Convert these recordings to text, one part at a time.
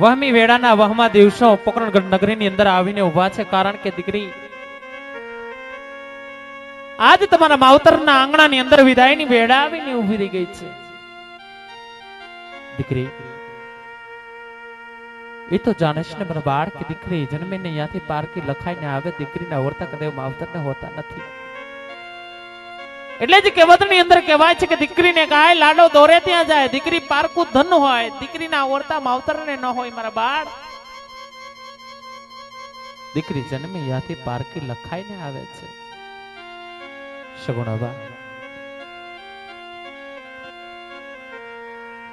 વહમી વેળાના વહમાં દિવસો પોકરણગઢ નગરીની અંદર આવીને ઉભા છે, કારણ કે દીકરી આજ તમારા માવતરના આંગણાની અંદર વિદાયની વેળા આવીને ઊભી રહી ગઈ છે. દીકરી એ તો જાણે છે ને મારા બાળ કે દીકરી જન્મે ને ત્યાંથી પારકી લખાઈને આવે, દીકરીના વર્તા કદે માવતરને હોતા નથી. એટલે જ કહેવતની અંદર કહેવાય છે કે દીકરીને કાય લાડો દોરે ત્યાં જાય, દીકરી પારકું ધન હોય, દીકરીના વર્તા માવતરને ન હોય. મારા બાળ દીકરી જન્મે ત્યાંથી પારકી લખાઈને આવે છે. સગુણાબા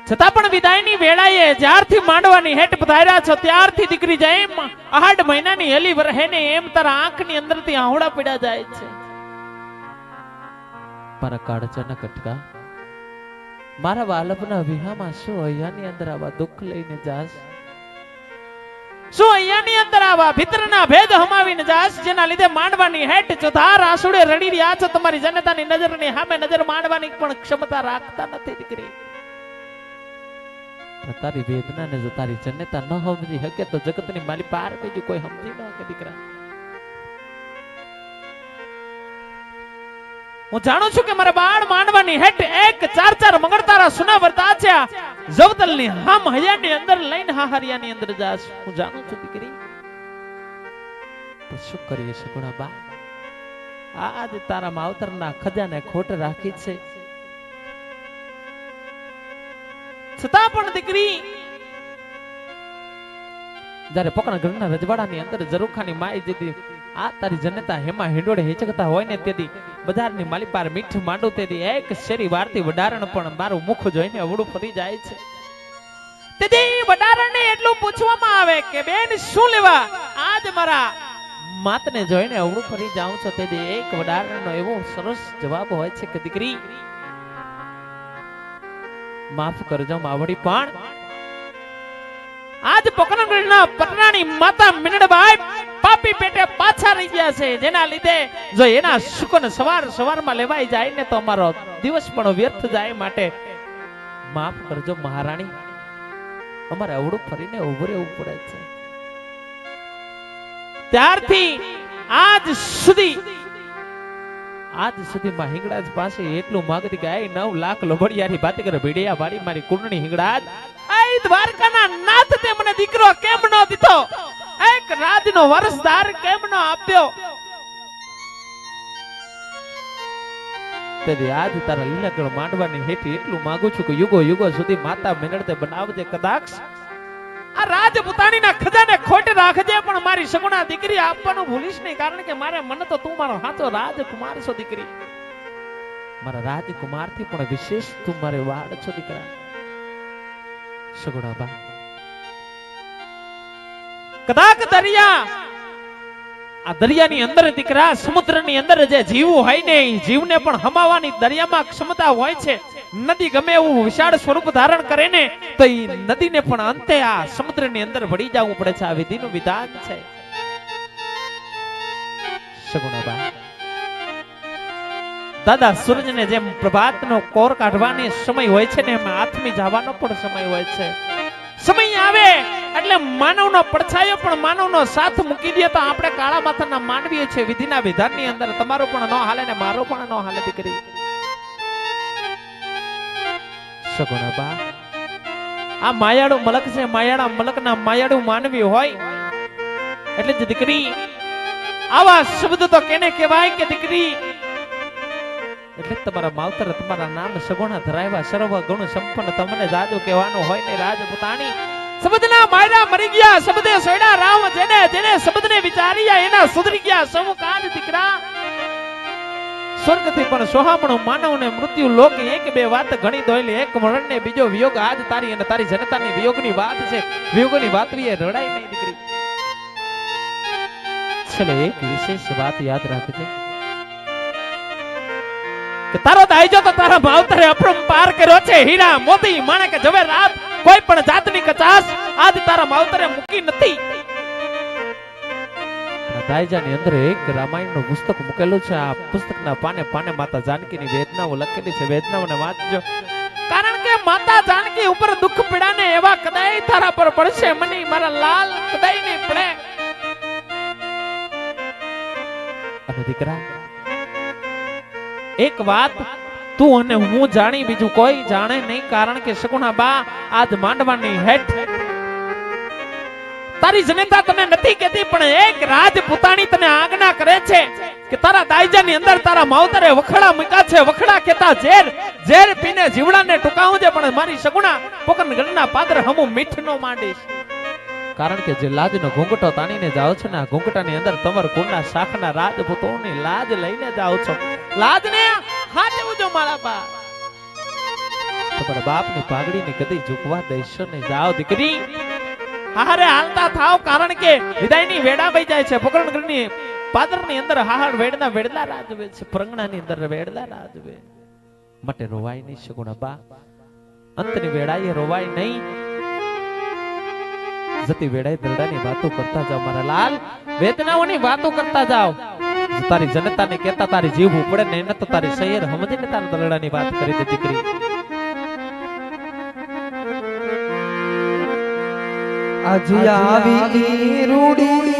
છતાં પણ વિદાયની વેળાએ જ્યારથી માંડવાની હેઠ પધાર્યા છો ત્યારથી દીકરી જેમ 8 મહિનાની હેલી વરહેને એમ તારા આંખની અંદરથી આહુડા પડ્યા જાય છે. મારા કાળજાના કટકા, મારા વાલપના વિહામાં શું અહીંયાની અંદર આવા દુઃખ લઈને જાસ? શું અહીંયાની અંદર આવા ભીતરના ભેદ હમાવીને જાસ, જેના લીધે માંડવાની હેઠ ચોધાર આંસુડે રડી રહ્યા છો? તમારી જનતાની નજરની સામે નજર માંડવાની પણ ક્ષમતા રાખતા નથી દીકરી. તારી વેદના ને જો તારી જનતા ન સમજી શકે તો જગતની માલી પાર બીજું કોઈ સમજી ન શકે દીકરા. હું જાણું છું કે મારા બાળ માંડવાની હેઠ 1-4 મંગળતારા સુના વર્તા છે, જવતલની હામ હૈયાની અંદર લઈને હાહરિયાની અંદર જાસ. હું જાણું છું દીકરી, પણ શું કરીએ સગુણા બા, આજ તારા માવતરના ખજાને ખોટ રાખી છે. છતાં પણ દીકરી જ્યારે પોકરણગઢના રજવાડાની અંદર ઝરૂખાની માઈ જેથી આ તારી જનતા હેમા હિંડોળે હિચકતા હોય ને તેથી બજારની માલી પાર મીઠું માંડું તેથી એક શેરી વારતી વડારણ પણ મારું મુખ જોઈને અવળું ફરી જાય છે. તેથી વડારણને એટલું પૂછવામાં આવે કે બેન શું લેવા? આજ મારા માતને જોઈને અવળું ફરી જાઉં છો. તેથી એક વડારણનો એવો સરસ જવાબ હોય છે કે દીકરી માફ કરજો માવડી, પણ આજ પોકરણગઢના પટરાણી માતા મિનળબાઈ પાપી પેટે પાછા રહી ગયા છે, જેના લીધે જો એના સુકન સવારમાં લેવાઈ જાય ને તો અમારો દિવસ પણ વ્યર્થ જાય. માટે માફ કરજો મહારાણી, અમારે અવળું ફરીને ઉભું રહેવું પડે છે. ત્યારથી આજ સુધી માં હિંગળાજ પાસે એટલું માંગતી કે 9 લાખ લોબડિયારી બાતી કરે ભીડિયા વાળી મારી કુરણી હિંગળાજ, આ દ્વારકાના નાથ તે મને દીકરો કેમ ન દીધો? એક રાજનો વારસદાર કેમ ન આપ્યો? તેથી આજ તારા લીલાગઢ માંડવાની હેઠી એટલું માંગુ છું કે યુગો સુધી માતા મિનળતે બનાવજે. કદાચ આ રાજપુતાણીના ખજાને ખોટ રાખજે, પણ મારી સગુણા દીકરી આપવાનું ભૂલીશ નહીં, કારણ કે મારે મને તો તું મારો સાચો રાજકુમાર છો દીકરી. મારા રાજકુમાર થી પણ વિશેષ તું મારે વાડ છો દીકરા. સગુણા બા કદાચ દરિયાની અંદર દીકરા સમુદ્રની અંદર જે જીવ હોય ને એ જીવને પણ હમાવાની દરિયામાં ક્ષમતા હોય છે. નદી ગમે એવું વિશાળ સ્વરૂપ ધારણ કરે ને તો એ નદીને પણ અંતે આ સમુદ્રની અંદર વળી જવું પડે છે. આ વિધિનું વિધાન છે. સગુણાબા દાદા સૂરજને જેમ પ્રભાતનો કોર કાઢવાનો સમય હોય છે ને એમ આથમી જવાનો પણ સમય હોય છે. સમય આવે એટલે માનવનો પડછાયો પણ માનવનો સાથ મૂકી દે તો આપણે કાળા માથાના માનવીએ છે. વિધિના વિધાનની અંદર તમારો પણ ન હાલે ને મારો પણ ન હાલે દીકરી. સગુણાબા આ માયાળુ મલક છે, માયાળા મલકના માયાળુ માનવી હોય એટલે જ દીકરી આવા શબ્દ તો કેને કહેવાય કે દીકરી એટલે તમારા માવતર તમારા નામ સગુણા ધરાવ્યા સર્વ ગુણ સંપન્ન તમને જાજુ કહેવાનું હોય ને રાજપુતાણી. શબ્દના માયરા મરી ગયા, શબ્દે સોયડા રામ, જેને શબ્દને વિચાર્યા એના સુધરી ગયા સૌ કાજ દીકરા. સ્વર્ગથી પણ સોહામણું માનવને મૃત્યુ લોક 1-2 વાત ઘણી દોયલી, એક મરણ ને બીજો વિયોગ. આજ તારી અને તારી જનતાની વિયોગની વાત છે. વિયોગની વાત એ રડાય નહીં દીકરી. છેલ્લે એક વિશેષ વાત યાદ રાખજે કે તારો દાઈજો તો તારા માવતરે અપરંપાર કર્યો છે. હીરા મોતી માણેક જવેરાત કોઈ પણ જાતની કચાસ આજ તારા માવતરે મૂકી નથી. દાયજાની અંદર એક રામાયણનું પુસ્તક મૂકેલું છે. આ પુસ્તકના પાને પાને માતા જાનકીની વેદનાઓ લખેલી છે. વેદનાઓને વાંચજો, કારણ કે માતા જાનકી ઉપર દુઃખ પીડા ને એવા કદાય તારા પર પડશે મની મારા લાલ કદાય નહીં પડે. અને દીકરા એક વાત તું અને હું જાણી બીજું કોઈ જાણે નહીં, કારણ કે સગુણા બા આજ માંડવાની હેઠ તારી જનેતા તને નથી કહેતી પણ એક રાજપૂતાણી તને આજ્ઞા કરે છે કે તારા દાયજાની અંદર તારા માવતરે વખડા મૂક્યા છે. વખડા કેતા ઝેર ઝેર પીને જીવડાને ટુકાવજે, પણ મારી સગુણા પોકન ગણના પાદર હમું મીઠ નો માંડીશ. કારણ કે જે લાજનો ઘૂંઘટો તાણીને જાઓ છો ને આ ઘૂંઘટાની અંદર તમાર કુળના શાખના રાજપૂતોની લાજ લઈને જાઓ છો. લાજને હાચવજો મારા બા. તમારા બાપની પાઘડીને કદી ઝૂકવા દેશો ને. જાઓ દીકરી હારે હાલતા થાવ, કારણ કે વિદાયની વેડા વઈ જાય છે. પોકરણગઢની પાદરની અંદર હાહાડ વેડના વેડલા રાજવે છે, પ્રંગણાની અંદર વેડલા રાજવે. માટે રોવાય નહીં સગુણા બા, અંતની વેળાએ રોવાય નહીં. જતી વેળાએ દરડાની વાતો કરતા જાવ મારા લાલ, વેદનાઓની વાતો કરતા જાવ. તારી જનતાને કહેતા તારી જીભ ઉપડે ને એને તો તારી શહેર સમજીને તારા દરડાની વાત કરી દે દીકરી. આજે આવી રૂડી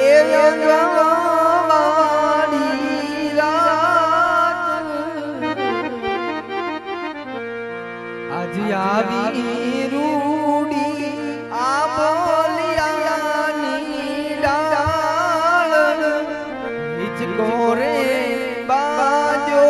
એ અંગવાડી રાત, આજે આવી રૂડી આ બોલિયાની ડાળ, હિચકો રે બાજો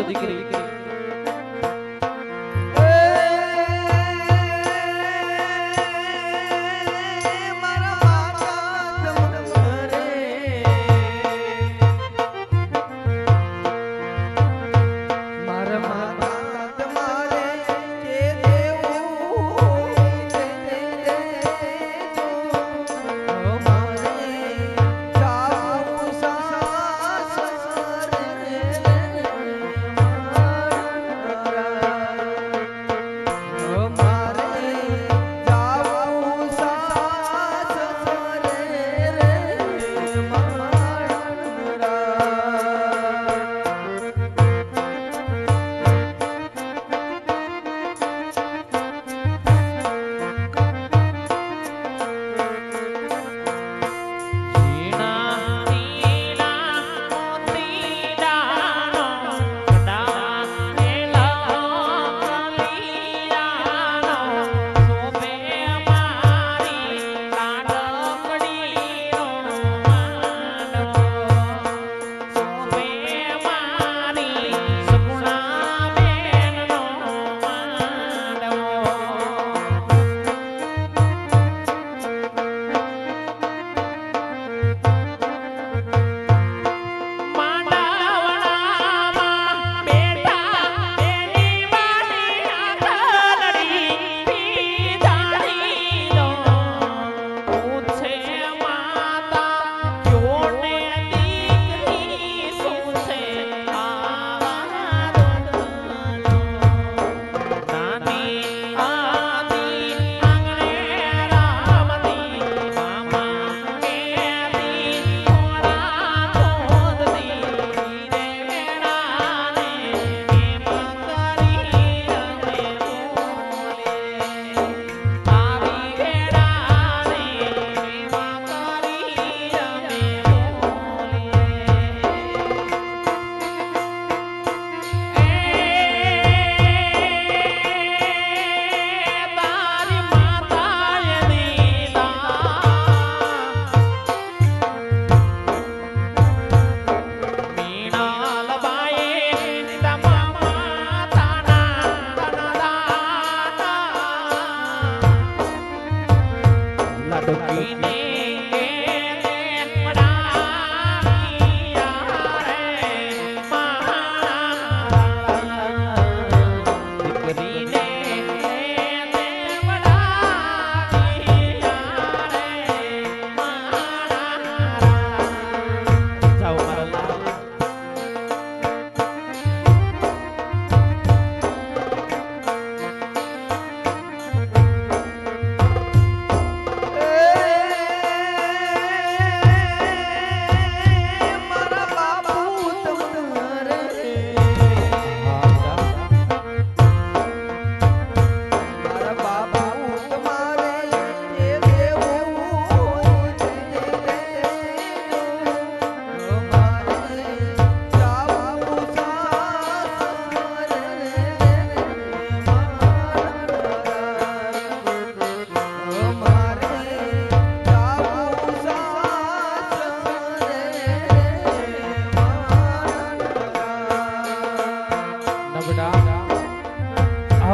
દીકરી.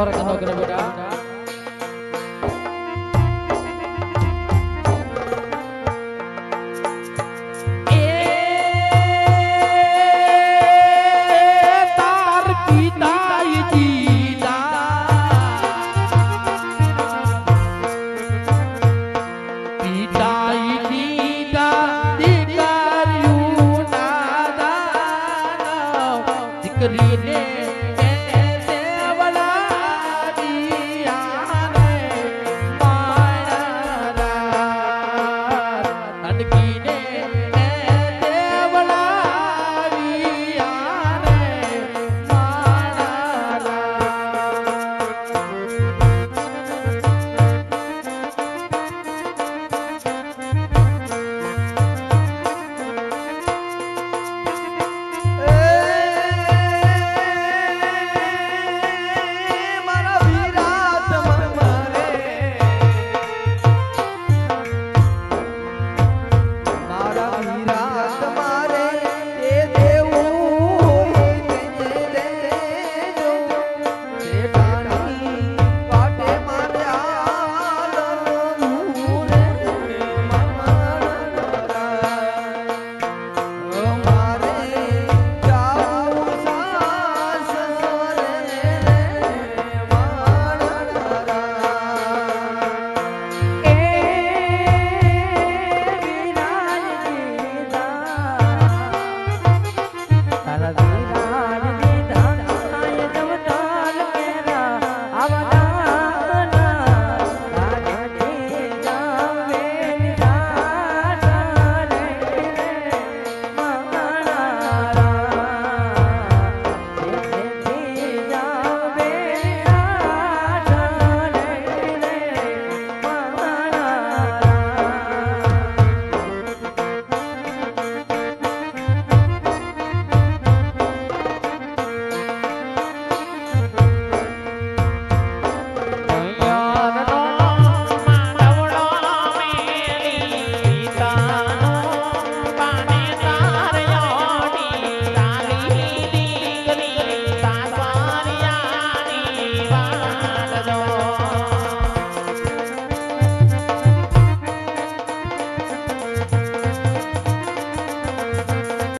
હર કનો કરે બેટા દીકરીને